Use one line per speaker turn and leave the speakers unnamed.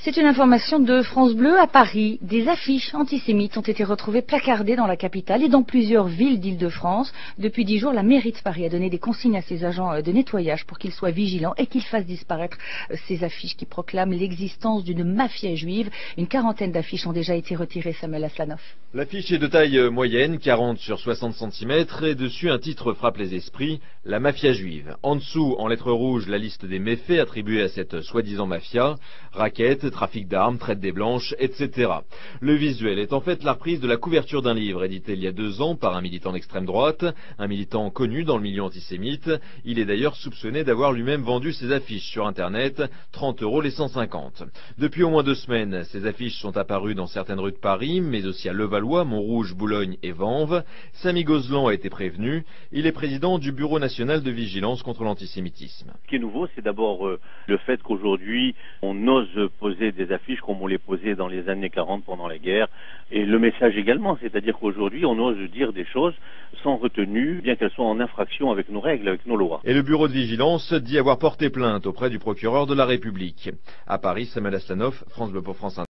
C'est une information de France Bleu. À Paris. Des affiches antisémites ont été retrouvées placardées dans la capitale et dans plusieurs villes d'Île-de-France. Depuis 10 jours, la mairie de Paris a donné des consignes à ses agents de nettoyage pour qu'ils soient vigilants et qu'ils fassent disparaître ces affiches qui proclament l'existence d'une mafia juive. Une quarantaine d'affiches ont déjà été retirées, Samuel Aslanov.
L'affiche est de taille moyenne, 40 sur 60 cm, et dessus un titre frappe les esprits, la mafia juive. En dessous, en lettres rouges, la liste des méfaits attribués à cette soi-disant mafia, raquettes, trafic d'armes, traite des blanches, etc. Le visuel est en fait la reprise de la couverture d'un livre édité il y a 2 ans par un militant d'extrême droite, un militant connu dans le milieu antisémite. Il est d'ailleurs soupçonné d'avoir lui-même vendu ses affiches sur Internet, 30 € les 150. Depuis au moins 2 semaines, ces affiches sont apparues dans certaines rues de Paris, mais aussi à Levallois, Montrouge, Boulogne et Vanves. Samy Gozlan a été prévenu. Il est président du Bureau national de vigilance contre l'antisémitisme.
Ce qui est nouveau, c'est d'abord le fait qu'aujourd'hui, on ose poser des affiches comme on les posait dans les années 40 pendant la guerre. Et le message également, c'est-à-dire qu'aujourd'hui, on ose dire des choses sans retenue, bien qu'elles soient en infraction avec nos règles, avec nos lois.
Et le bureau de vigilance dit avoir porté plainte auprès du procureur de la République. À Paris, Samuel Aslanov, France Bleu pour France Inter.